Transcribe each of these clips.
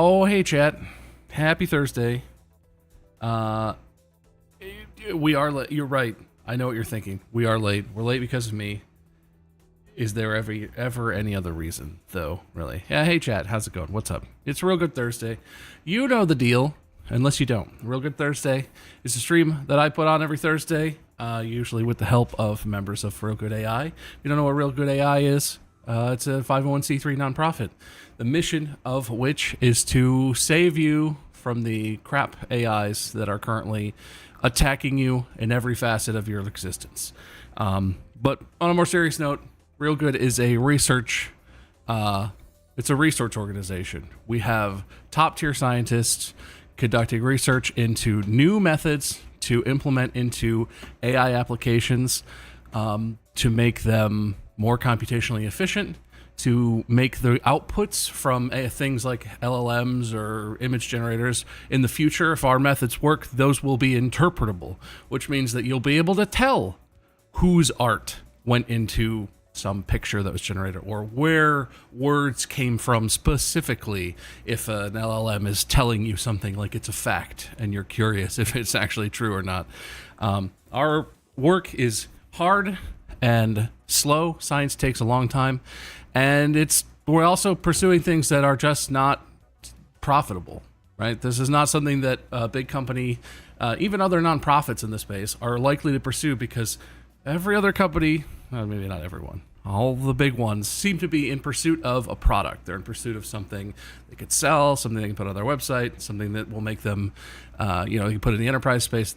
Oh, hey, chat. Happy Thursday. Uh, we are late. You're right. I know what you're thinking. We are late. We're late because of me. Is there ever any other reason, though, really? Yeah, hey, chat. How's it going? What's up? It's Real Good Thursday. You know the deal, unless you don't. Real Good Thursday is a stream that I put on every Thursday, usually with the help of members of Real Good AI. If you don't know what Real Good AI is, it's a 501c3 nonprofit, the mission of which is to save you from the crap AIs that are currently attacking you in every facet of your existence. But on a more serious note, Real Good is a research it's a research organization. We have top tier scientists conducting research into new methods to implement into AI applications, to make them more computationally efficient, to make the outputs from things like LLMs or image generators in the future, if our methods work, those will be interpretable, which means that you'll be able to tell whose art went into some picture that was generated or where words came from specifically if an LLM is telling you something like it's a fact and you're curious if it's actually true or not. Our work is hard and slow. Science takes a long time, and we're also pursuing things that are just not profitable, right? This is not something that a big company, even other nonprofits in the space, are likely to pursue, because every other company, well, maybe not everyone, all the big ones seem to be in pursuit of a product. They're in pursuit of something they could sell, something they can put on their website, something that will make them, you can put in the enterprise space.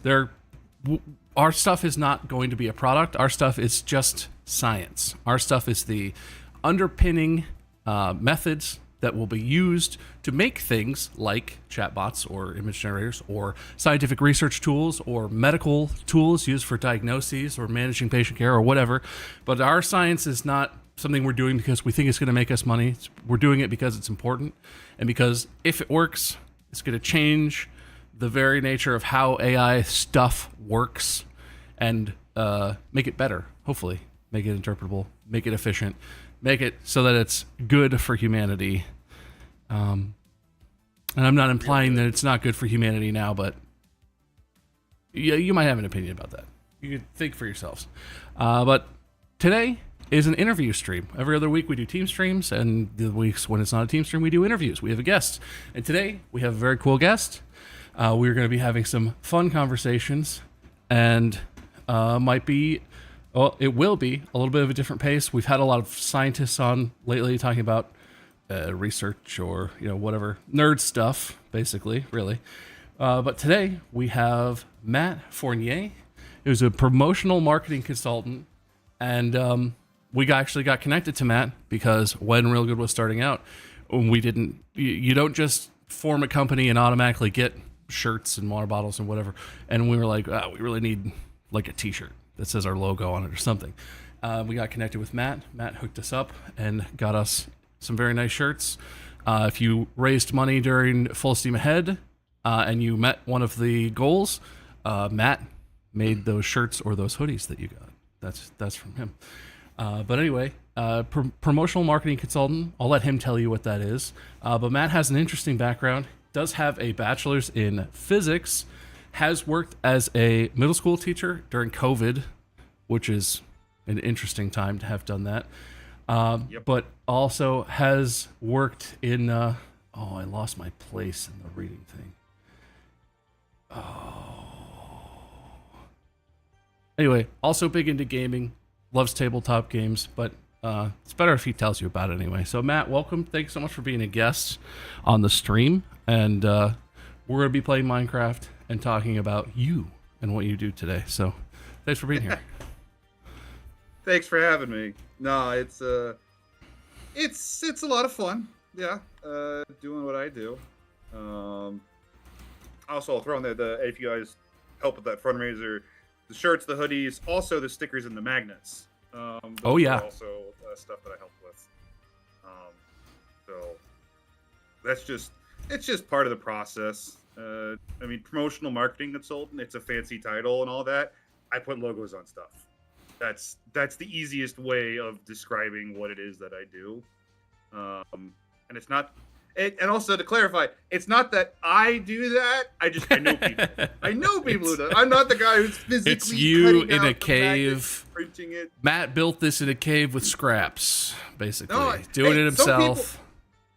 Our stuff is not going to be a product. Our stuff is just science. Our stuff is the underpinning methods that will be used to make things like chatbots or image generators or scientific research tools or medical tools used for diagnoses or managing patient care or whatever. But our science is not something we're doing because we think it's going to make us money. We're doing it because it's important, and because if it works, it's going to change the very nature of how AI stuff works and make it better, hopefully. Make it interpretable, make it efficient, make it so that it's good for humanity. And I'm not implying that it's not good for humanity now, but you might have an opinion about that. You could think for yourselves. But today is an interview stream. Every other week we do team streams, and the weeks when it's not a team stream, we do interviews. We have a guest. And today we have a very cool guest. We're going to be having some fun conversations, and it will be a little bit of a different pace. We've had a lot of scientists on lately talking about research or whatever nerd stuff, basically, really. But today we have Matt Fournier, who's a promotional marketing consultant, and we actually got connected to Matt because when Real Good was starting out, you don't just form a company and automatically get shirts and water bottles and whatever. And we were like, we really need like a t-shirt that says our logo on it or something. We got connected with Matt. Matt hooked us up and got us some very nice shirts. If you raised money during Full Steam Ahead and you met one of the goals, Matt made those shirts or those hoodies that you got. That's from him. But anyway, promotional marketing consultant. I'll let him tell you what that is. But Matt has an interesting background. Does have a bachelor's in physics. Has worked as a middle school teacher during COVID, which is an interesting time to have done that. But also has worked in, I lost my place in the reading thing. Anyway, also big into gaming, loves tabletop games, but it's better if he tells you about it anyway. So Matt, welcome. Thanks so much for being a guest on the stream. And we're going to be playing Minecraft and talking about you and what you do today. So thanks for being here. Thanks for having me. No, it's a lot of fun. Yeah, doing what I do. Also, I'll throw in there if you guys help with that fundraiser, the shirts, the hoodies, also the stickers and the magnets. Oh yeah. Also stuff that I help with. So it's just part of the process. Promotional marketing consultant, it's a fancy title and all that. I put logos on stuff. That's the easiest way of describing what it is that I do. And it's not And also to clarify, it's not that I do that. I know people. I know people who do. I'm not the guy who's physically It's you cutting in out a the cave. magnet, printing it. Matt built this in a cave with scraps, basically. No, Doing it some himself.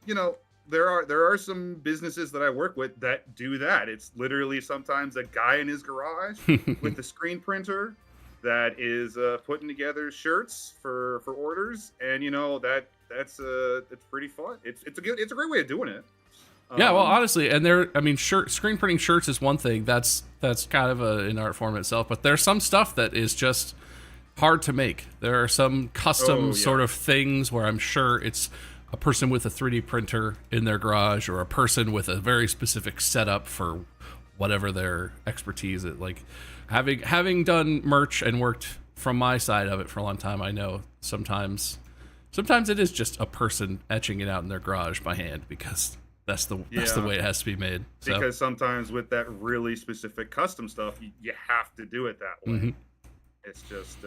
people, there are some businesses that I work with that do that. It's literally sometimes a guy in his garage with a screen printer that is putting together shirts for orders, and that's pretty fun. It's a great way of doing it. Yeah, well, honestly, and screen printing shirts is one thing. That's kind of an art form itself. But there's some stuff that is just hard to make. There are some custom sort of things where I'm sure it's a person with a 3D printer in their garage, or a person with a very specific setup for whatever their expertise is. Like having done merch and worked from my side of it for a long time, I know sometimes it is just a person etching it out in their garage by hand, because that's the way it has to be made. So. Because sometimes with that really specific custom stuff, you have to do it that way. Mm-hmm. It's just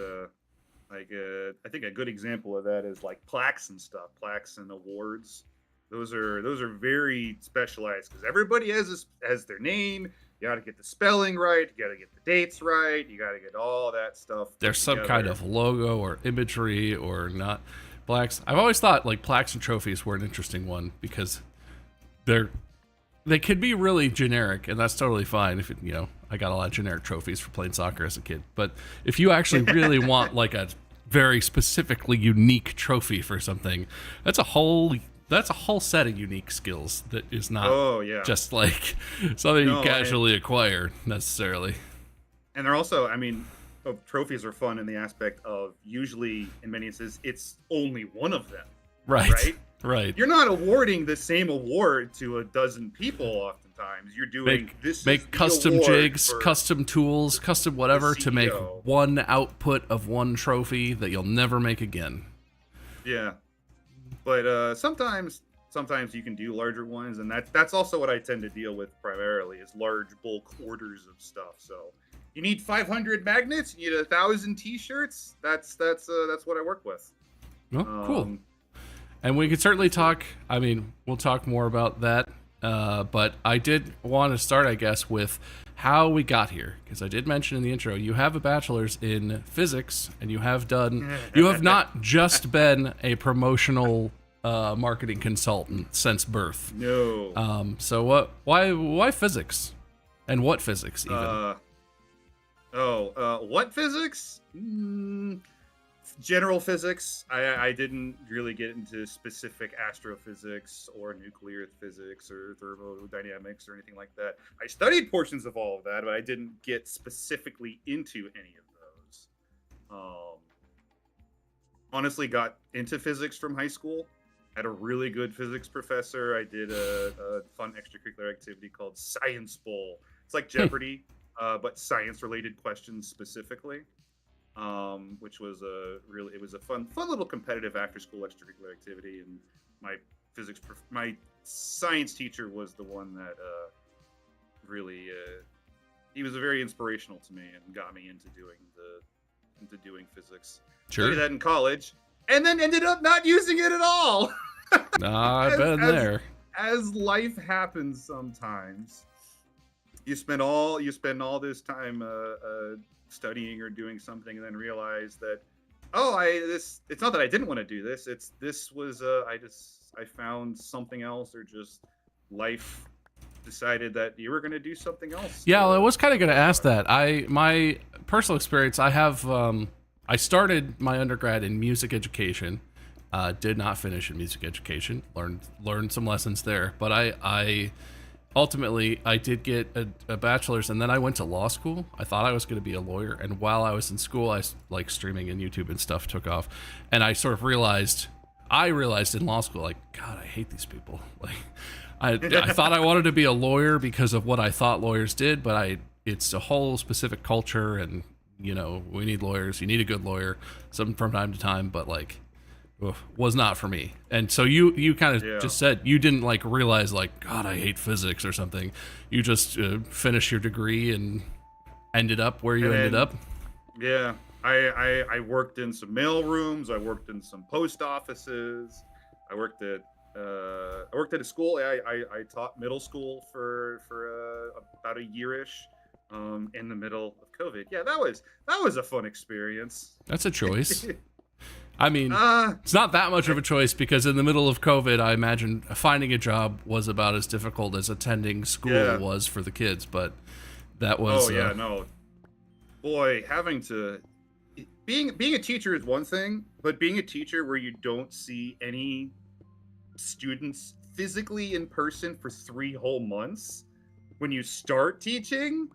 I think a good example of that is like plaques and stuff, plaques and awards. Those are very specialized, because everybody has their name. You got to get the spelling right. You got to get the dates right. You got to get all that stuff. There's some kind of logo or imagery or not. Plaques. I've always thought like plaques and trophies were an interesting one, because they could be really generic, and that's totally fine. If I got a lot of generic trophies for playing soccer as a kid, but if you actually really want like a very specifically unique trophy for something, that's a whole set of unique skills that is not just like something you casually acquire necessarily. And they're also, trophies are fun in the aspect of, usually in many instances, it's only one of them. Right. You're not awarding the same award to a dozen people oftentimes. You're doing make custom jigs, custom tools, custom whatever to make one output of one trophy that you'll never make again. Yeah. But sometimes you can do larger ones, and that's also what I tend to deal with primarily, is large bulk orders of stuff. So you need 500 magnets, you need 1,000 t-shirts. That's what I work with. Oh, cool. And we could certainly talk, we'll talk more about that. But I did want to start, I guess, with how we got here, because I did mention in the intro, you have a bachelor's in physics, and you have not just been a promotional marketing consultant since birth. No. So why physics? And what physics even? What physics? General physics. I didn't really get into specific astrophysics or nuclear physics or thermodynamics or anything like that. I studied portions of all of that, but I didn't get specifically into any of those. Honestly, got into physics from high school. Had a really good physics professor. I did a fun extracurricular activity called Science Bowl. It's like Jeopardy, but science-related questions specifically. Which was it was a fun little competitive after-school extracurricular activity, and my science teacher was the one that really he was very inspirational to me and got me into doing physics. Sure. Did that in college, and then ended up not using it at all. I've been there. As life happens sometimes, you spend all this time studying or doing something, and then realize that it's not that I didn't want to do this, I found something else, or just life decided that you were going to do something else. Yeah, well, I was kind of going to ask that. My personal experience, I have I started my undergrad in music education, did not finish in music education, learned some lessons there, but I ultimately, I did get a bachelor's, and then I went to law school. I thought I was going to be a lawyer, and while I was in school, like streaming and YouTube and stuff took off, and I sort of realized in law school, like, God, I hate these people. Like, I thought I wanted to be a lawyer because of what I thought lawyers did, but it's a whole specific culture, and we need lawyers. You need a good lawyer, some from time to time, but like, was not for me. And so you kind of just said you didn't like realize like, God, I hate physics or something. You just finished your degree and ended up where you ended up. Yeah, I worked in some mail rooms. I worked in some post offices. I worked at worked at a school. I taught middle school for about a yearish, in the middle of COVID. Yeah, that was a fun experience. That's a choice. I mean, uh, it's not that much of a choice because in the middle of COVID, I imagine finding a job was about as difficult as attending school was for the kids. But that was. Oh yeah, no, boy, having to being a teacher is one thing, but being a teacher where you don't see any students physically in person for 3 whole months when you start teaching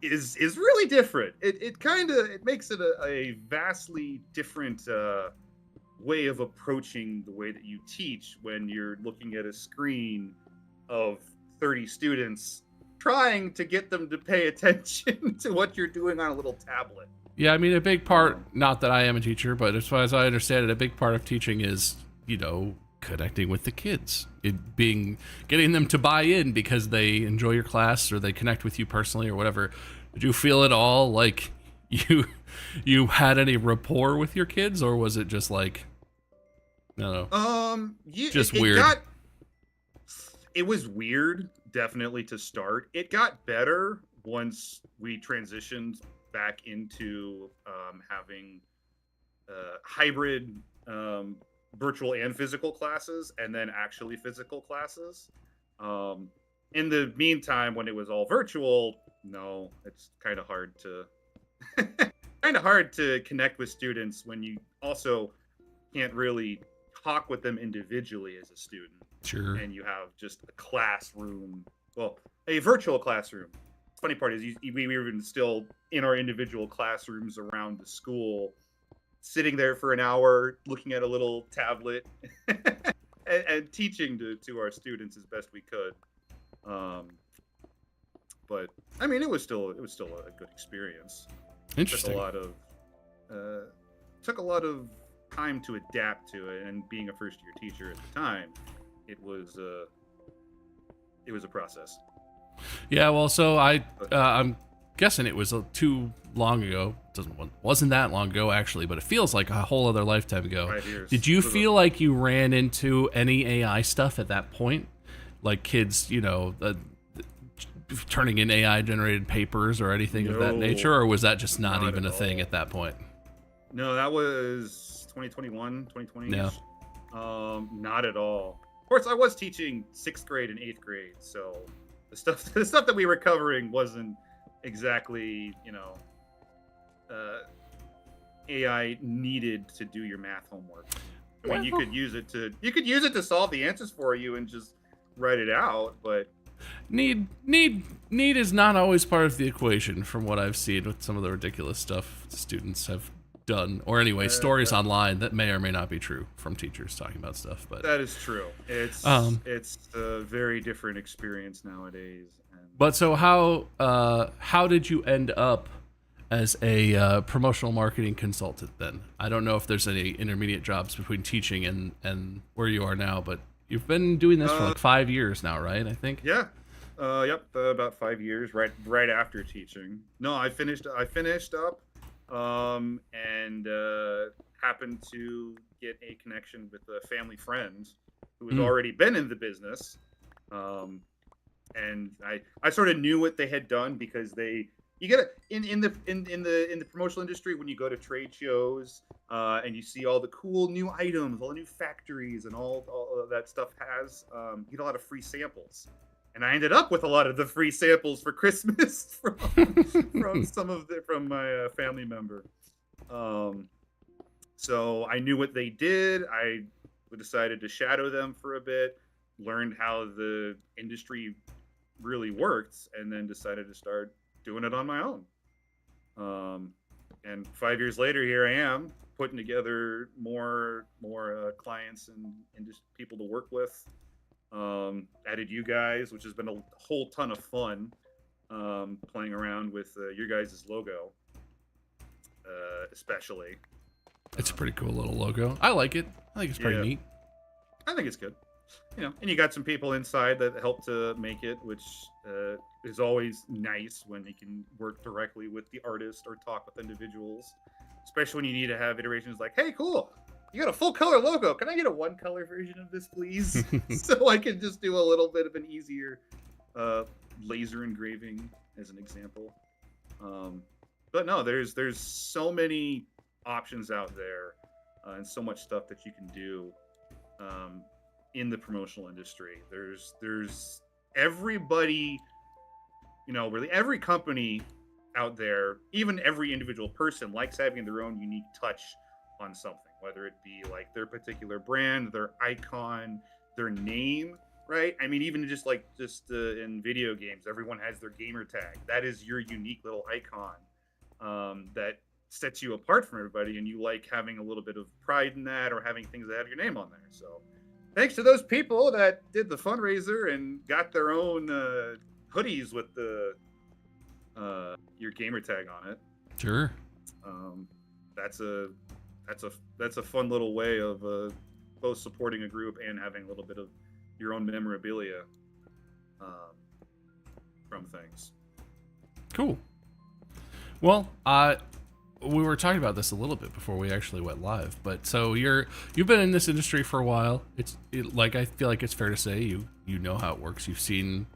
is really different. It makes it a vastly different way of approaching the way that you teach when you're looking at a screen of 30 students trying to get them to pay attention to what you're doing on a little tablet. Yeah, I mean, a big part, not that I am a teacher, but as far as I understand it, a big part of teaching is, connecting with the kids. Getting them to buy in because they enjoy your class or they connect with you personally or whatever. Did you feel at all like you had any rapport with your kids, or was it just like, no, just weird? It was weird, definitely, to start. It got better once we transitioned back into having hybrid virtual and physical classes, and then actually physical classes. In the meantime, when it was all virtual, no, it's kind of hard to connect with students when you also can't really talk with them individually as a student. Sure. And you have just a classroom, a virtual classroom. The funny part is we were even still in our individual classrooms around the school, sitting there for an hour, looking at a little tablet and teaching to our students as best we could. But I mean, it was still a good experience. Interesting. Took a lot of time to adapt to it, and being a first-year teacher at the time, it was a process. Yeah, well, so I'm guessing it was too long ago. Wasn't that long ago, actually, but it feels like a whole other lifetime ago. 5 years. Did you feel like you ran into any AI stuff at that point? Like kids, turning in AI-generated papers or anything of that nature? Or was that just not even a thing at that point? No, that was 2021, 2020. No. Not at all. Of course, I was teaching 6th grade and 8th grade, so the stuff that we were covering wasn't exactly, AI needed to do your math homework. I mean, you could use it to solve the answers for you and just write it out, but need is not always part of the equation, from what I've seen with some of the ridiculous stuff students have done, or anyway, stories online that may or may not be true from teachers talking about stuff. But that is true. It's a very different experience nowadays. But so how did you end up as a promotional marketing consultant then? I don't know if there's any intermediate jobs between teaching and where you are now, but you've been doing this for like 5 years now, right? I think. Yeah. Yep. About 5 years, right after teaching. No, I finished up, and happened to get a connection with a family friend who has already been in the business. And I sort of knew what they had done because you get it in the promotional industry when you go to trade shows, and you see all the cool new items, all the new factories, and all of that stuff you get a lot of free samples. And I ended up with a lot of the free samples for Christmas from my family member. So I knew what they did. I decided to shadow them for a bit, learned how the industry really worked, and then decided to start doing it on my own. And 5 years later, here I am putting together more clients and just people to work with. Added you guys, which has been a whole ton of fun, playing around with your guys' logo, especially. It's a pretty cool little logo. I like it. I think it's pretty neat. I think it's good. And you got some people inside that help to make it, which is always nice when you can work directly with the artist or talk with individuals, especially when you need to have iterations like, hey, cool, you got a full color logo. Can I get a one color version of this, please? So I can just do a little bit of an easier laser engraving as an example. But no, there's so many options out there and so much stuff that you can do in the promotional industry. There's everybody, really every company out there, even every individual person likes having their own unique touch on something, whether it be like their particular brand, their icon, their name, right? I mean, even just in video games, everyone has their gamer tag. That is your unique little icon that sets you apart from everybody, and you like having a little bit of pride in that, or having things that have your name on there. So thanks to those people that did the fundraiser and got their own hoodies with the your gamer tag on it. Sure. That's a fun little way of both supporting a group and having a little bit of your own memorabilia from things. Cool. Well, we were talking about this a little bit before we actually went live, but so you've been in this industry for a while. Like, I feel like it's fair to say you know how it works. You've seen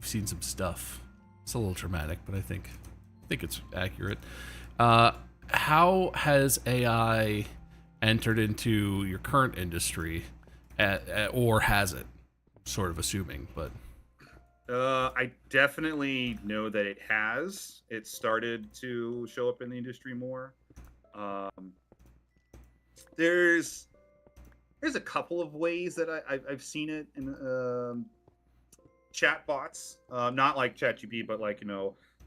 some stuff. It's a little dramatic, but I think it's accurate. How has AI entered into your current industry, or has it? Sort of assuming, but I definitely know that it has. It started to show up in the industry more. There's a couple of ways that I've seen it in chat bots, not like ChatGPT, but like,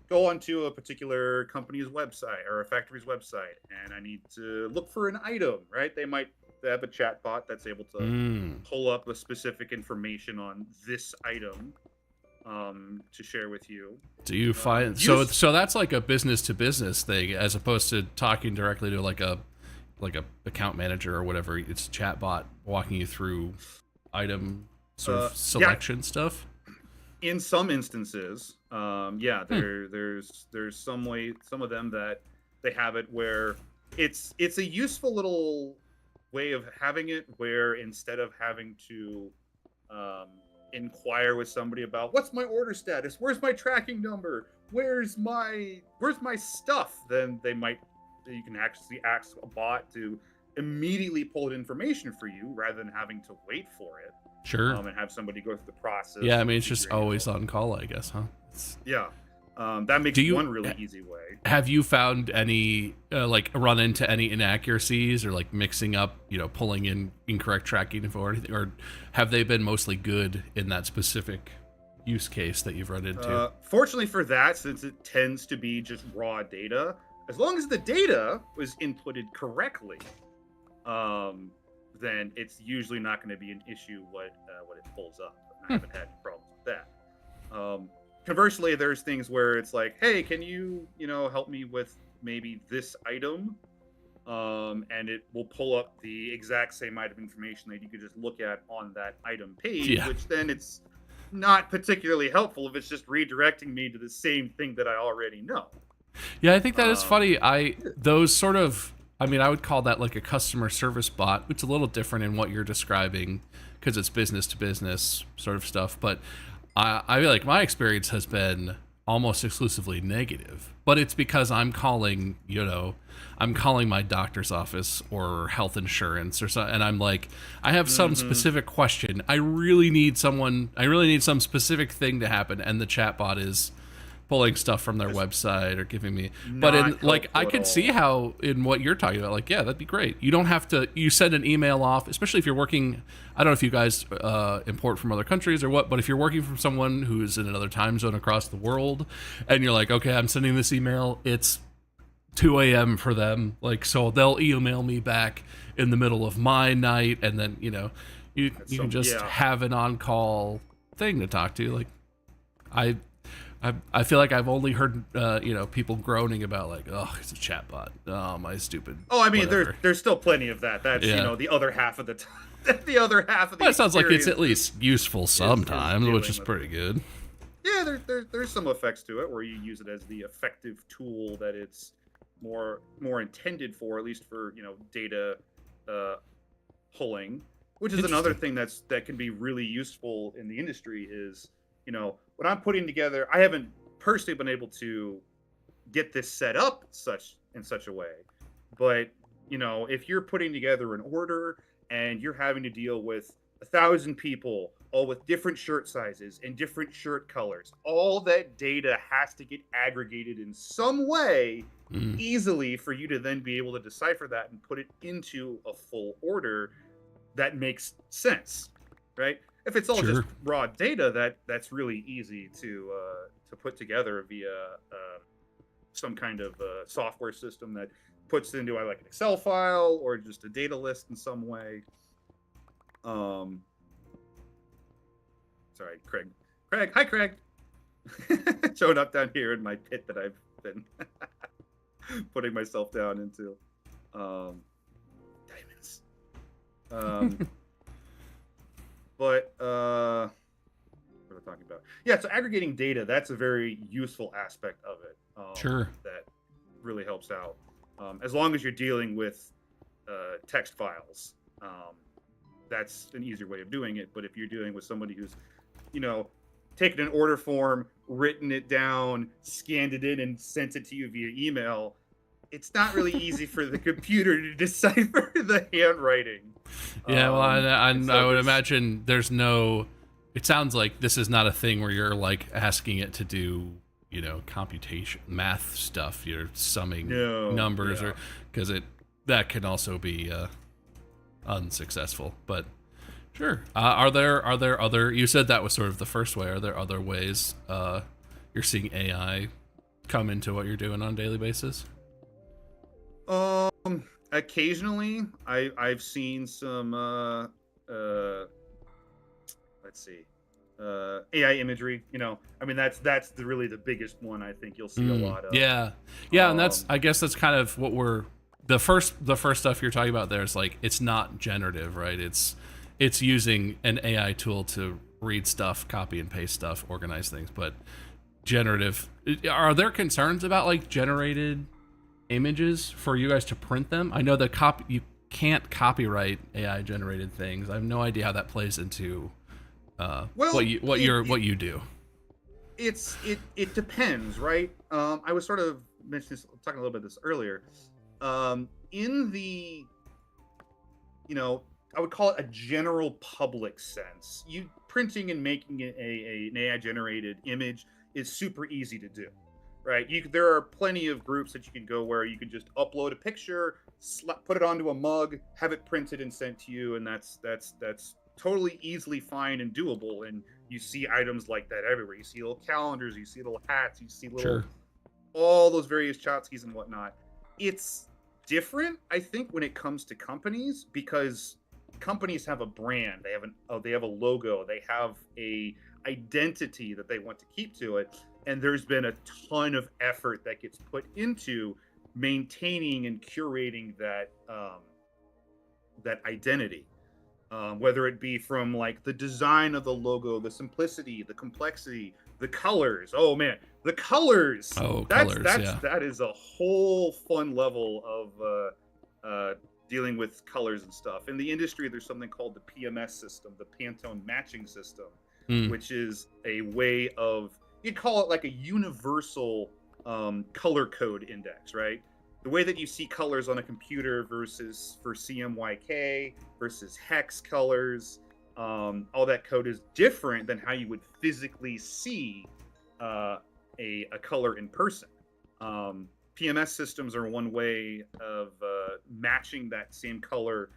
go onto a particular company's website or a factory's website, and I need to look for an item, right? They have a chat bot that's able to pull up a specific information on this item to share with you. Do you find so that's like a business to business thing, as opposed to talking directly to like a account manager or whatever? It's a chat bot walking you through item sort of selection stuff. In some instances, there's some of them that they have it where it's a useful little way of having it, where instead of having to inquire with somebody about what's my order status, where's my tracking number, where's my stuff, then you can actually ask a bot to immediately pull in information for you rather than having to wait for it. Sure. And have somebody go through the process. Yeah, I mean, it's just always on call, I guess, huh? That makes one really easy way. Have you found any, run into any inaccuracies, or like mixing up, pulling in incorrect tracking info or anything? Or have they been mostly good in that specific use case that you've run into? Fortunately for that, since it tends to be just raw data, as long as the data was inputted correctly, then it's usually not going to be an issue what it pulls up. I haven't had any problems with that. Conversely, there's things where it's like, hey, can you help me with maybe this item? And it will pull up the exact same item information that you could just look at on that item page, which then it's not particularly helpful if it's just redirecting me to the same thing that I already know. Yeah, I think that is funny. I would call that like a customer service bot. It's a little different in what you're describing because it's business to business sort of stuff. But I feel like my experience has been almost exclusively negative. But it's because I'm calling my doctor's office or health insurance or something, and I'm like, I have some specific question. I really need some specific thing to happen, and the chatbot is pulling stuff from their website or giving me, but I could see how in what you're talking about, that'd be great. You don't have to, you send an email off, especially if you're working, I don't know if you guys import from other countries or what, but if you're working from someone who is in another time zone across the world, and you're like, okay, I'm sending this email, it's 2 a.m. for them, so they'll email me back in the middle of my night, and then you can just have an on-call thing to talk to. I feel like I've only heard people groaning about it's a chatbot. Oh, my stupid. Oh, I mean, there's still plenty of that. That's the other half of the time. The other half of the. Well, it sounds like it's at least useful sometimes, which is pretty good. Yeah, there's some effects to it where you use it as the effective tool that it's more intended for, at least for data pulling, which is Interesting. another thing that can be really useful in the industry. Is when I'm putting together, I haven't personally been able to get this set up in such a way, but if you're putting together an order and you're having to deal with 1,000 people, all with different shirt sizes and different shirt colors, all that data has to get aggregated in some way easily for you to then be able to decipher that and put it into a full order that makes sense, right? If it's all Sure. just raw data, that's really easy to put together via some kind of software system that puts it into like an Excel file or just a data list in some way. Sorry, Craig. Hi, Craig. Showing up down here in my pit that I've been putting myself down into. Diamonds. But what are we talking about? Yeah, so aggregating data, that's a very useful aspect of it. Sure. That really helps out. As long as you're dealing with text files, that's an easier way of doing it. But if you're dealing with somebody who's, taken an order form, written it down, scanned it in, and sent it to you via email, it's not really easy for the computer to decipher the handwriting. Yeah, well, I so would imagine there's no. It sounds like this is not a thing where you're like asking it to do, computation, math stuff. You're summing numbers, or because that can also be unsuccessful. But sure, are there other? You said that was sort of the first way. Are there other ways you're seeing AI come into what you're doing on a daily basis? Occasionally I've seen some let's see, AI imagery. That's really the biggest one I think you'll see a lot of. Yeah, and I guess that's kind of what we're the first stuff you're talking about there is like, it's not generative, right? It's using an AI tool to read stuff, copy and paste stuff, organize things. But generative, are there concerns about like generated images for you guys to print them? I know that you can't copyright AI generated things. I have no idea how that plays into what you do. It depends, right? I was sort of talking a little bit of this earlier. In the I would call it a general public sense, you printing and making an AI generated image is super easy to do. Right, there are plenty of groups that you can go where you can just upload a picture, put it onto a mug, have it printed and sent to you, and that's totally easily fine and doable. And you see items like that everywhere. You see little calendars, you see little hats, you see little all those various tchotchkes and whatnot. It's different, I think, when it comes to companies, because companies have a brand, they have a logo, they have a identity that they want to keep to it. And there's been a ton of effort that gets put into maintaining and curating that identity, whether it be from like the design of the logo, the simplicity, the complexity, the colors. Oh man, the colors! That is a whole fun level of dealing with colors and stuff. In the industry, there's something called the PMS system, the Pantone matching system, which is a way of, you'd call it like a universal color code index, right? The way that you see colors on a computer versus for CMYK versus hex colors, all that code is different than how you would physically see a color in person. PMS systems are one way of matching that same color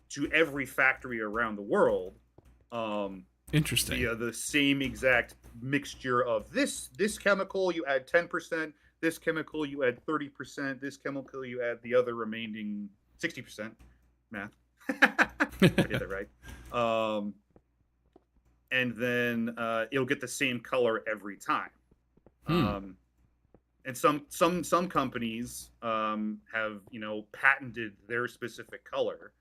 to every factory around the world. Interesting. Via the same exact mixture of this chemical, you add 10%, this chemical you add 30%, this chemical you add the other remaining 60%. Math. I did that right. And then it'll get the same color every time. And some companies have patented their specific color.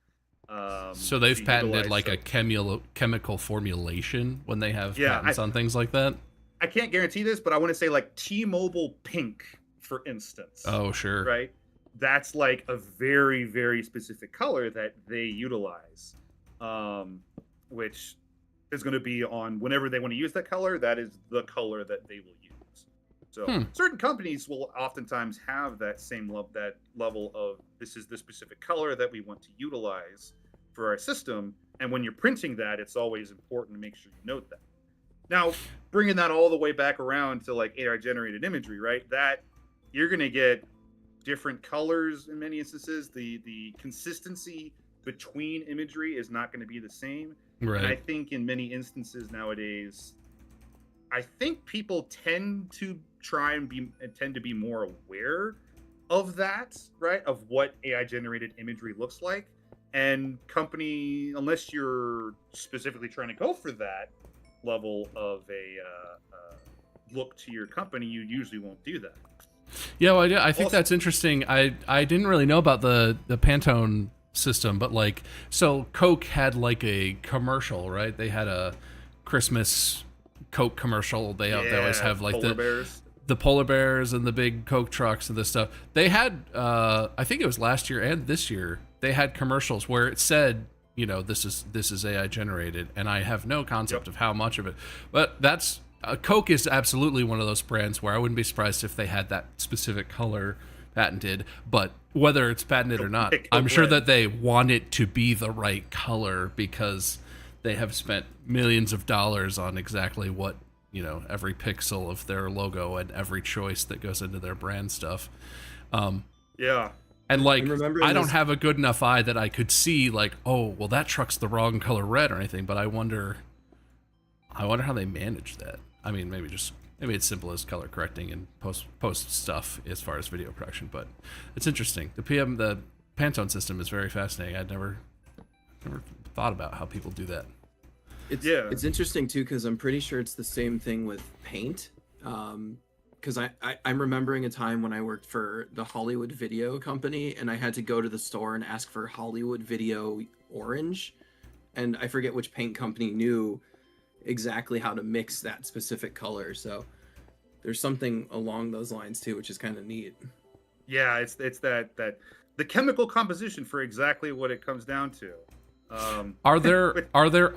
So they've patented like a chemical formulation when they have patents on things like that? I can't guarantee this, but I want to say like T-Mobile Pink, for instance. Oh, sure. Right? that's like a very, very specific color that they utilize, which is going to be on whenever they want to use that color. That is the color that they will use. So certain companies will oftentimes have that that level of, this is the specific color that we want to utilize for our system. And when you're printing that, it's always important to make sure you note that. Now, bringing that all the way back around to like AI generated imagery, right? That you're going to get different colors in many instances. The consistency between imagery is not going to be the same. Right. And I think in many instances nowadays, I think people tend to be more aware of that, right? Of what AI generated imagery looks like. And company, unless you're specifically trying to go for that level of a look to your company, you usually won't do that. Yeah, well, I think that's interesting. I didn't really know about the Pantone system, but like, so Coke had like a commercial, right? They had a Christmas Coke commercial. They always have like the polar bears and the big Coke trucks and this stuff. They had, I think it was last year and this year, they had commercials where it said, you know, this is AI generated, and I have no concept of how much of it, but that's Coke is absolutely one of those brands where I wouldn't be surprised if they had that specific color patented. But whether it's patented or not, I'm sure that they want it to be the right color because they have spent millions of dollars on exactly what, you know, every pixel of their logo and every choice that goes into their brand stuff. And like, I don't have a good enough eye that I could see like, oh, well, that truck's the wrong color red or anything. But I wonder how they manage that. I mean, maybe it's simple as color correcting and post stuff as far as video production. But it's interesting. The Pantone system is very fascinating. I'd never thought about how people do that. It's interesting too, because I'm pretty sure it's the same thing with paint. Because I'm remembering a time when I worked for the Hollywood Video Company, and I had to go to the store and ask for Hollywood Video Orange, and I forget which paint company knew exactly how to mix that specific color. So there's something along those lines too, which is kind of neat. Yeah, it's that the chemical composition for exactly what it comes down to. Are there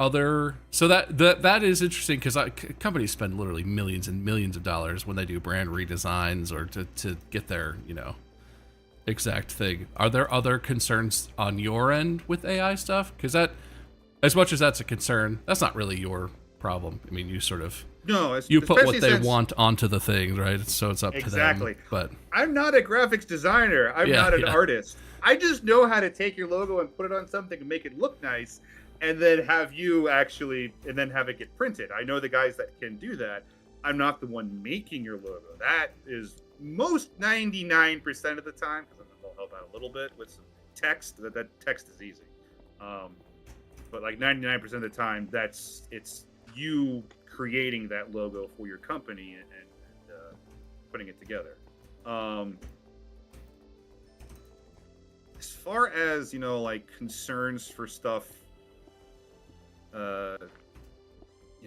other, so that is interesting, because companies spend literally millions and millions of dollars when they do brand redesigns or to get their, you know, exact thing. Are there other concerns on your end with AI stuff? Because that, as much as that's a concern, that's not really your problem. I mean, you sort of you put what they want onto the thing, right? So it's up to them. But I'm not a graphics designer. I'm not an artist. I just know how to take your logo and put it on something and make it look nice, and then have it get printed. I know the guys that can do that. I'm not the one making your logo. That is most 99% of the time, because I'll help out a little bit with some text. That text is easy. But like 99% of the time, it's you creating that logo for your company and putting it together. As far as, you know, like concerns for stuff, you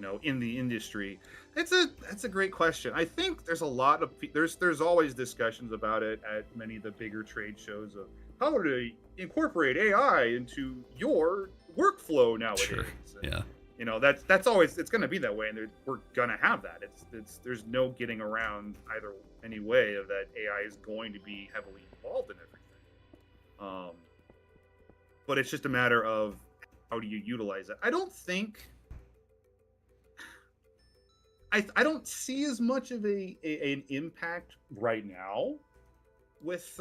know, in the industry, that's a great question. I think there's a lot of there's always discussions about it at many of the bigger trade shows of how to incorporate AI into your workflow nowadays. Sure. And, you know, that's always, it's going to be that way, and we're going to have that. There's no getting around either any way of that. AI is going to be heavily involved in everything. But it's just a matter of how do you utilize it. I don't think I don't see as much of an impact right now with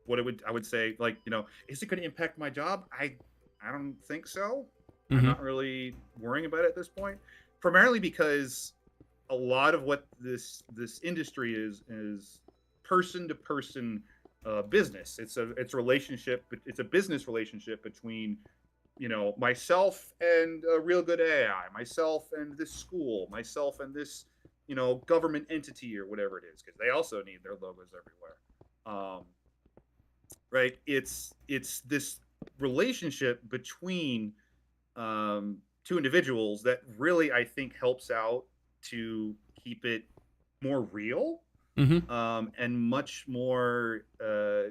what I would say, like, you know, is it going to impact my job? I don't think so. Mm-hmm. I'm not really worrying about it at this point, primarily because a lot of what this industry is person to person business. It's a relationship. It's a business relationship between, you know, myself and a real good AI, myself and this school, myself and this, you know, government entity or whatever it is, because they also need their logos everywhere. Right? It's this relationship between two individuals that really, I think, helps out to keep it more real. and much more. I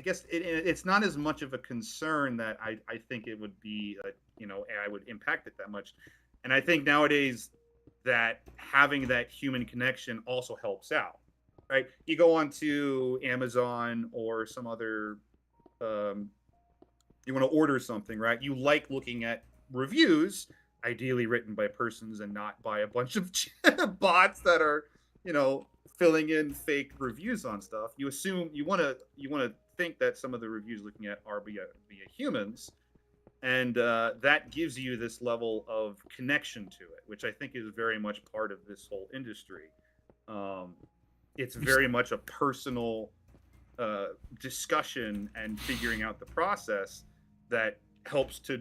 guess it's not as much of a concern that I think it would be. AI would impact it that much, and I think nowadays that having that human connection also helps out. Right? You go onto Amazon or some other. You want to order something, right? You like looking at reviews, ideally written by persons and not by a bunch of bots that are, filling in fake reviews on stuff. You assume you want to think that some of the reviews looking at are via humans, and that gives you this level of connection to it, which I think is very much part of this whole industry. It's very much a personal discussion and figuring out the process that helps to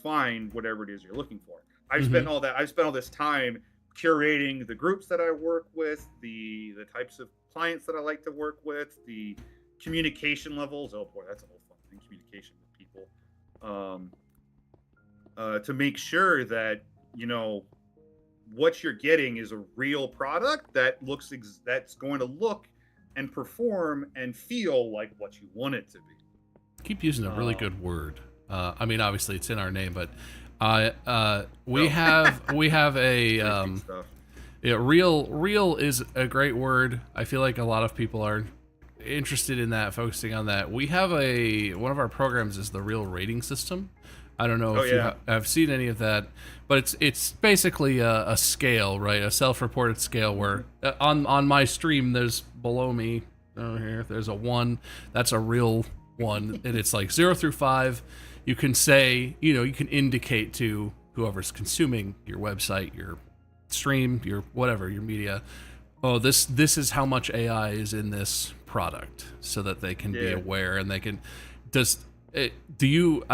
find whatever it is you're looking for. I've spent all this time curating the groups that I work with, the types of clients that I like to work with, the communication levels. Oh boy, that's a whole fun thing, communication with people. To make sure that what you're getting is a real product that that's going to look and perform and feel like what you want it to be. Keep using a really good word. I mean, obviously it's in our name, but we have a real is a great word. I feel like a lot of people are interested in that, focusing on that. We have one of our programs is the Real rating system. I don't know if you have seen any of that, but it's basically a scale, right? A self-reported scale where on my stream there's below me here there's a 1. That's a real 1, and it's like 0 through 5. You can say, you can indicate to whoever's consuming your website, your stream, your whatever, your media, oh, this is how much AI is in this product, so that they can be aware, and they can I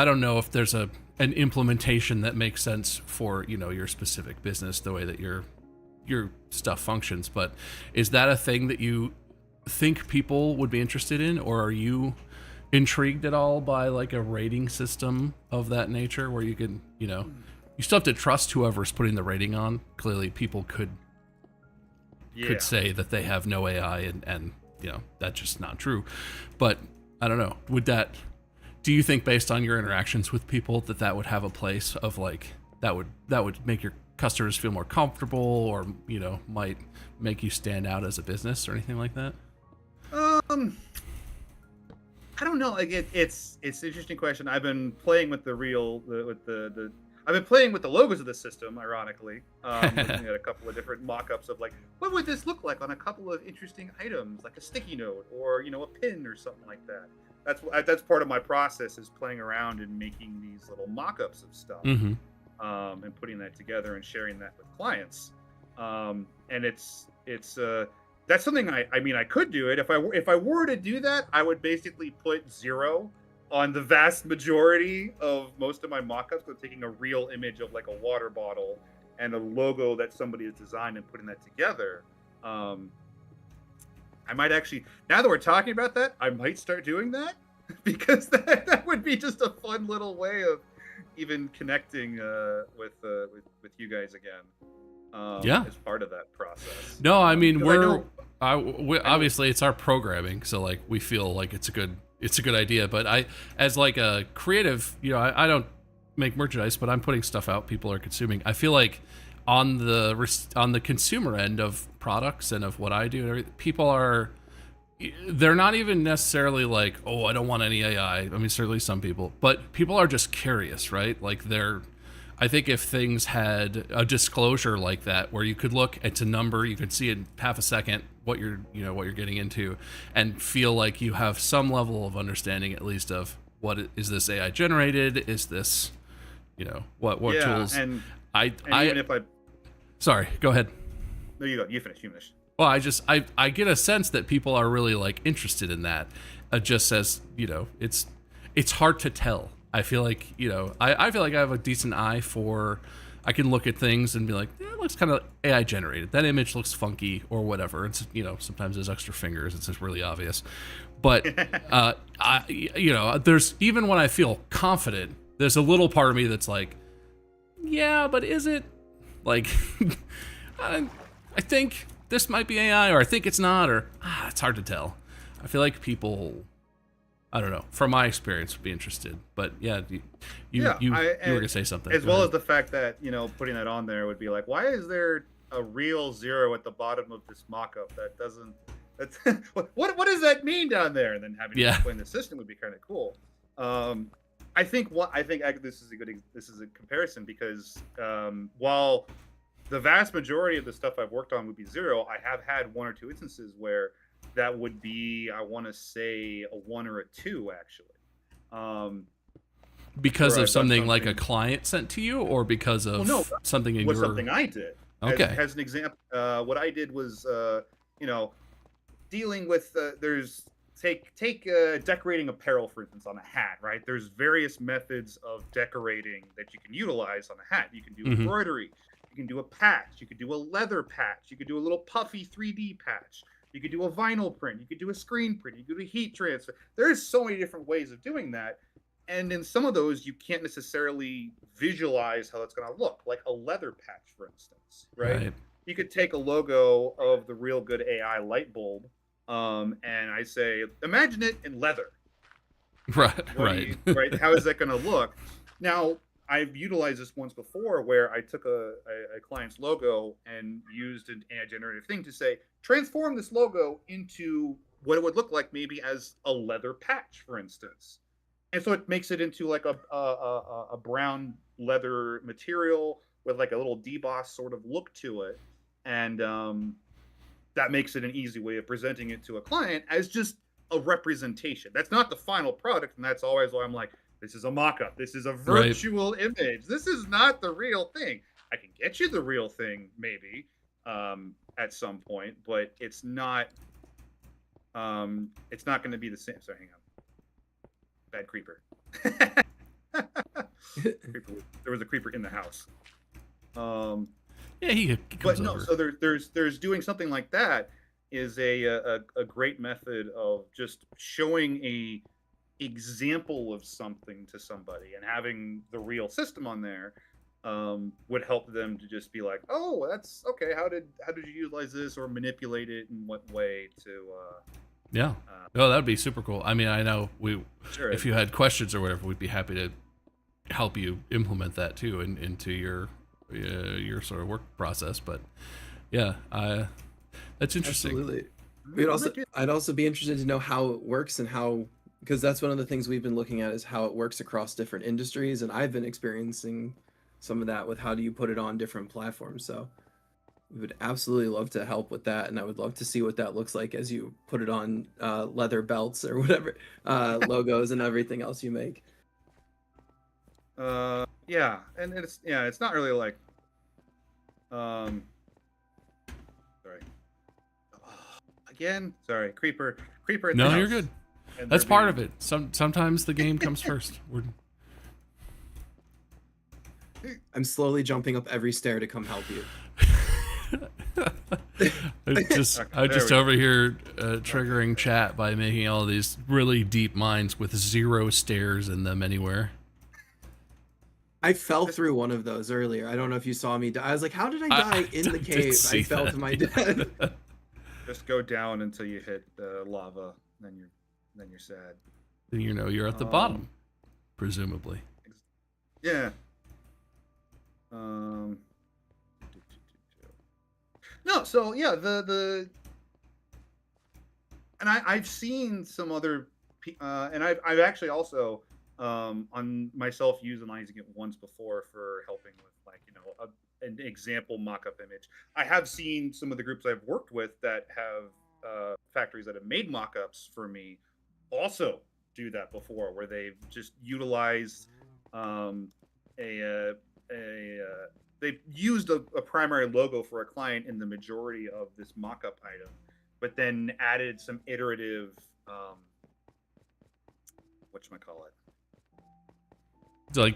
don't know if there's an implementation that makes sense for your specific business, the way that your stuff functions, but is that a thing that you think people would be interested in, or are you intrigued at all by like a rating system of that nature, where you can you still have to trust whoever's putting the rating on? Clearly people could say that they have no AI, and that's just not true, but I don't know, do you think, based on your interactions with people, that would have a place of like that would make your customers feel more comfortable, or might make you stand out as a business or anything like that? I don't know. Like it's an interesting question. I've been playing with I've been playing with the logos of the system, ironically. Looking at a couple of different mock-ups of like, what would this look like on a couple of interesting items, like a sticky note or a pin or something like that. That's part of my process, is playing around and making these little mock-ups of stuff, and putting that together and sharing that with clients. And it's that's something I could do it. If I were to do that, I would basically put 0 on the vast majority of most of my mock-ups, so taking a real image of like a water bottle and a logo that somebody has designed and putting that together. I might actually, now that we're talking about that, I might start doing that, because that would be just a fun little way of even connecting with you guys again. As part of that process. No, I mean, obviously it's our programming, so like we feel like it's a good idea. But as like a creative, I don't make merchandise, but I'm putting stuff out people are consuming. I feel like on the consumer end of products and of what I do and everything, they're not even necessarily like, oh, I don't want any AI. I mean, certainly some people, but people are just curious, right? Like I think if things had a disclosure like that, where you could look, it's a number, you could see in half a second what you're getting into, and feel like you have some level of understanding, at least, of is this AI generated? Is this, what tools? Sorry, go ahead. No, you go. You finish. Well, I get a sense that people are really like interested in that. Just says, it's hard to tell. I feel like, I feel like I have a decent eye for, I can look at things and be like, it looks kind of AI generated. That image looks funky or whatever. It's, sometimes there's extra fingers. It's just really obvious. But, there's, even when I feel confident, there's a little part of me that's like, yeah, but is it? Like, I think this might be AI, or I think it's not, or it's hard to tell. I feel like people, I don't know, from my experience, would be interested. But yeah, you were gonna say something. As well as the fact that, you know, putting that on there would be like, why is there a real 0 at the bottom of this mock-up that doesn't? That's what does that mean down there? And then having to explain the system would be kind of cool. I think this is a comparison because while the vast majority of the stuff I've worked on would be 0, I have had 1 or 2 instances where that would be, I want to say, a 1 or a 2 actually. Because of something like a client sent to you, or because of something in something I did. Okay. As an example, what I did was, you know, dealing with take decorating apparel, for instance, on a hat, right? There's various methods of decorating that you can utilize on a hat. You can do embroidery, you can do a patch, you could do a leather patch, you could do a little puffy 3D patch, you could do a vinyl print, you could do a screen print, you could do a heat transfer. There's so many different ways of doing that. And in some of those, you can't necessarily visualize how it's going to look, like a leather patch, for instance, right? You could take a logo of the Real Good AI light bulb, and I say, imagine it in leather. Right. Right. How is that going to look? Now, I've utilized this once before where I took a client's logo and used an AI generative thing to say, transform this logo into what it would look like maybe as a leather patch, for instance. And so it makes it into like a brown leather material with like a little deboss sort of look to it. And that makes it an easy way of presenting it to a client as just a representation. That's not the final product. And that's always why I'm like, this is a mock-up. This is a virtual image. This is not the real thing. I can get you the real thing maybe at some point, but it's not going to be the same. Sorry, hang on. Bad creeper. There was a creeper in the house. He comes over. So there's doing something like that is a great method of just showing a example of something to somebody, and having the real system on there would help them to just be like, oh, that's okay. How did you utilize this or manipulate it in what way to that'd be super cool. I mean, I know if you had questions or whatever, we'd be happy to help you implement that too into your sort of work process. But that's interesting. Absolutely. I'd also be interested to know how it works and how, because that's one of the things we've been looking at is how it works across different industries, and I've been experiencing some of that with how do you put it on different platforms. So we would absolutely love to help with that, and I would love to see what that looks like as you put it on leather belts or whatever, logos and everything else you make. And it's not really like, sorry, creeper. No, you're good. That's part of it. Sometimes the game comes first. I'm slowly jumping up every stair to come help you. I just over here triggering chat by making all these really deep mines with 0 stairs in them anywhere. I fell through one of those earlier. I don't know if you saw me die. I was like, how did I die in the cave? I fell to my death. Just go down until you hit the lava, then you're sad. Then you know you're at the bottom, presumably. Yeah. No, so yeah, and I've seen some other, and I've actually also on myself utilizing it once before for helping with, like, you know, an example mock-up image. I have seen some of the groups I've worked with that have factories that have made mock-ups for me also do that before, where they've just utilized they've used a primary logo for a client in the majority of this mock-up item, but then added some iterative whatchamacallit,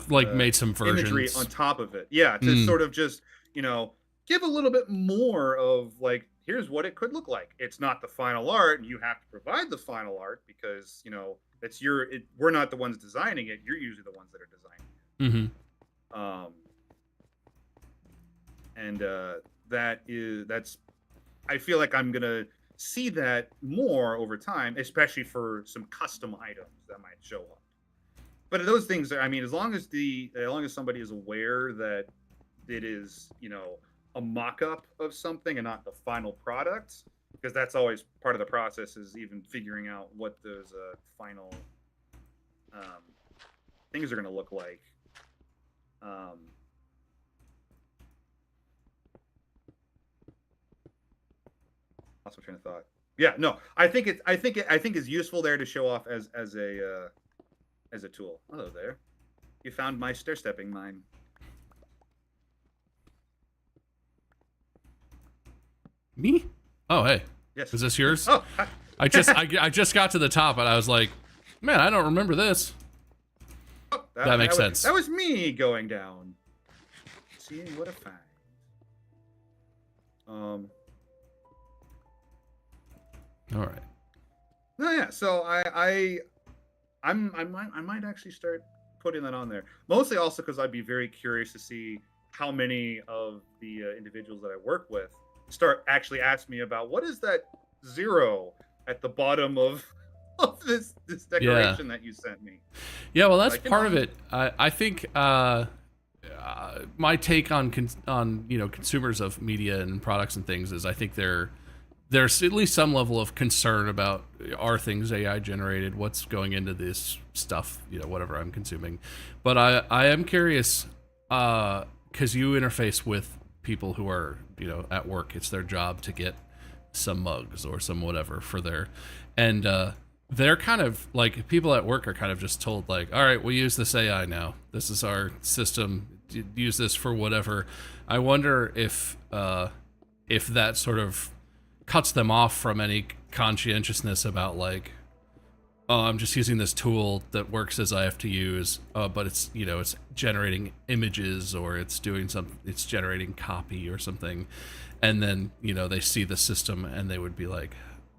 like made some versions, imagery on top of it, to sort of just, you know, give a little bit more of, like, here's what it could look like. It's not the final art, and you have to provide the final art because, you know, it's we're not the ones designing it. You're usually the ones that are designing it. And that's I feel like I'm gonna see that more over time, especially for some custom items that might show up. But those things, I mean, as long as somebody is aware that it is, a mock-up of something and not the final product, because that's always part of the process, is even figuring out what those final things are going to look like. Lost my train of thought. Yeah, no, I think it's useful there to show off as a tool. Hello there. You found my stair-stepping mine. Me? Oh, hey. Yes. Is this yours? Oh, I just got to the top and I was like, man, I don't remember this. oh, That makes sense. That was me going down. Seeing what I find. All right. No, yeah. So I might actually start putting that on there. Mostly also because I'd be very curious to see how many of the individuals that I work with start actually asking me about what is that 0 at the bottom of this decoration that you sent me. Yeah, well, that's part of it. I think my take on consumers of media and products and things is I think there's at least some level of concern about, are things AI generated, what's going into this stuff, whatever I'm consuming. But I am curious, because you interface with people who are, at work. It's their job to get some mugs or some whatever for and they're kind of like, people at work are kind of just told like, all right, we use this AI now. This is our system. Use this for whatever. I wonder if that sort of cuts them off from any conscientiousness about like, oh, I'm just using this tool that works as I have to use, but it's it's generating images or it's generating copy or something, and then they see the system and they would be like,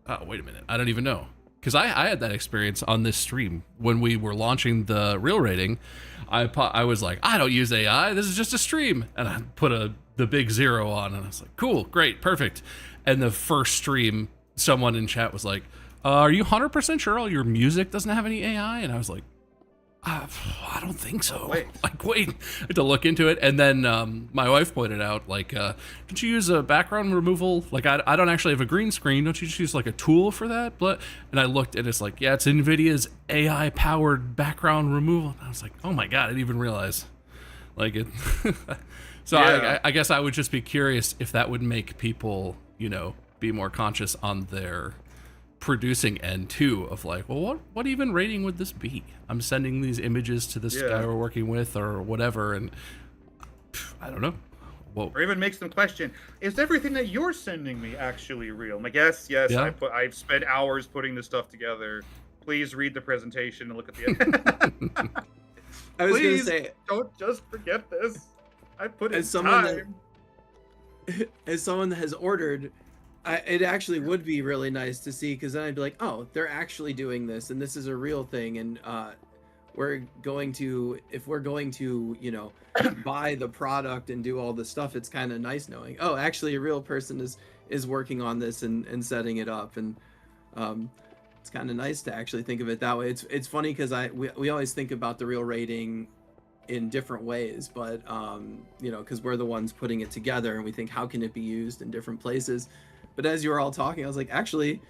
oh, wait a minute, I don't even know. Because I had that experience on this stream when we were launching the real rating. I was like, I don't use AI, this is just a stream, and I put the big 0 on, and I was like, cool, great, perfect. And the first stream, someone in chat was like, are you 100% sure all your music doesn't have any AI? And I was like, I don't think so. Wait. Wait, I had to look into it. And then my wife pointed out, like, don't you use a background removal? Like, I don't actually have a green screen. Don't you just use like a tool for that? And I looked and it's like, yeah, it's NVIDIA's AI powered background removal. And I was like, oh my God, I didn't even realize. Like it. So yeah. I guess I would just be curious if that would make people, be more conscious on their producing end too, of like, well, what even rating would this be? I'm sending these images to this guy we're working with or whatever, and I don't know. Well, or even makes them question, is everything that you're sending me actually real? I'm like, yes, yeah. I've spent hours putting this stuff together. Please read the presentation and look at the I was going to say, don't just forget this. I put in time. As someone that has ordered, it actually would be really nice to see, because then I'd be like, oh, they're actually doing this, and this is a real thing, and if we're going to buy the product and do all this stuff, it's kind of nice knowing, oh, actually a real person is working on this and setting it up, and it's kind of nice to actually think of it that way. It's funny because we always think about the real rating in different ways, but because we're the ones putting it together, and we think, how can it be used in different places? But as you were all talking, I was like, actually,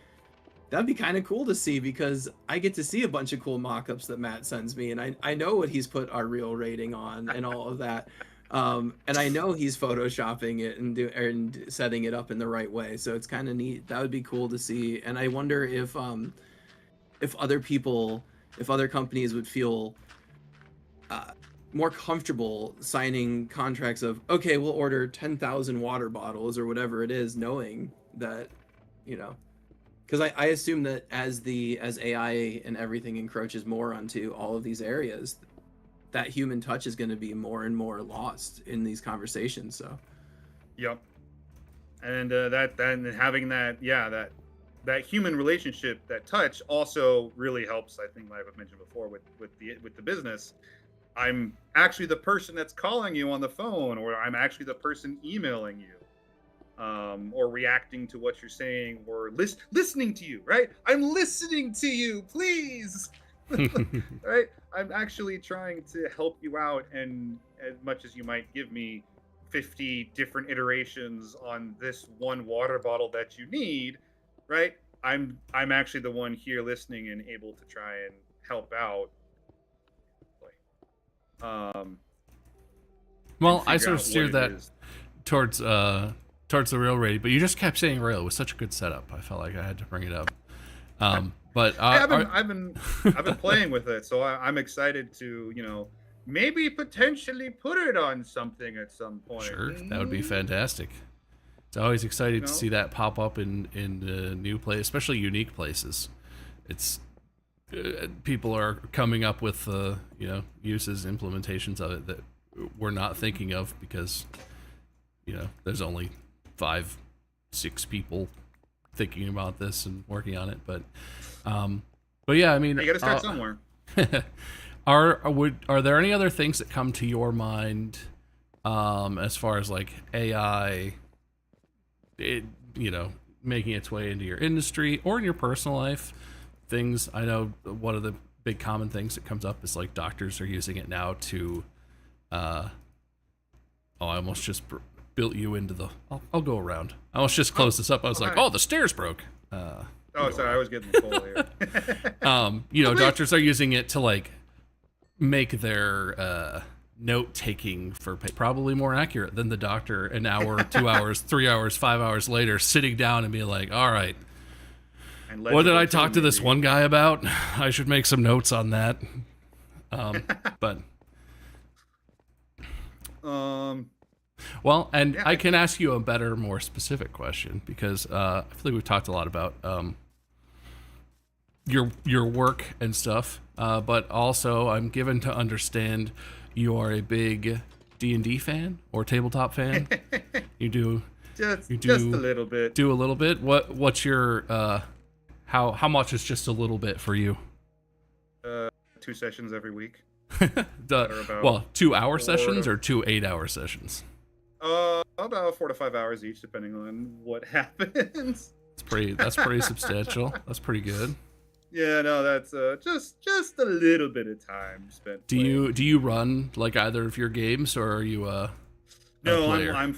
that'd be kind of cool to see, because I get to see a bunch of cool mock-ups that Matt sends me, and I know what he's put our real rating on and all of that, and I know he's photoshopping it and setting it up in the right way. So it's kind of neat. That would be cool to see. And I wonder if other companies would feel more comfortable signing contracts of, okay, we'll order 10,000 water bottles or whatever it is, knowing that, because I assume that as AI and everything encroaches more onto all of these areas, that human touch is going to be more and more lost in these conversations. So yep. And then having that human relationship, that touch, also really helps, I think, like I've mentioned before, with the business. I'm actually the person that's calling you on the phone, or I'm actually the person emailing you. or reacting to what you're saying, or listening to you, right? I'm listening to you, please. Right? I'm actually trying to help you out, and as much as you might give me 50 different iterations on this one water bottle that you need, right? I'm actually the one here listening and able to try and help out. Well, I sort of steered that towards the rail raid, but you just kept saying rail. It was such a good setup. I felt like I had to bring it up. But I've been playing with it, so I'm excited to maybe potentially put it on something at some point. Sure, that would be fantastic. It's always exciting to see that pop up in new places, especially unique places. It's people are coming up with uses, implementations of it that we're not thinking of because there's only 5-6 people thinking about this and working on it. But yeah, I mean, you got to start somewhere. Are there any other things that come to your mind as far as like AI, making its way into your industry or in your personal life? Things I know, one of the big common things that comes up is like doctors are using it now to I almost just built you into the I'll go around. I almost just closed this up. I was like, the stairs broke. Sorry, I was getting the cold here. Doctors are using it to like make their note taking for probably more accurate than the doctor an hour, 2 hours, 3 hours, 5 hours later sitting down and being like, all right, what did I talk to this one guy about? I should make some notes on that. Well, and yeah, I can ask you a better, more specific question because I feel like we've talked a lot about your work and stuff, but also I'm given to understand you are a big D&D fan or tabletop fan. You do just a little bit. Do a little bit. What's your how much is just a little bit for you? 2 sessions every week. 2-hour sessions or 2 8-hour sessions? About 4 to 5 hours each, depending on what happens. That's pretty substantial. That's pretty good. Yeah, no, that's just a little bit of time spent. Do you run like either of your games, or are you No, I'm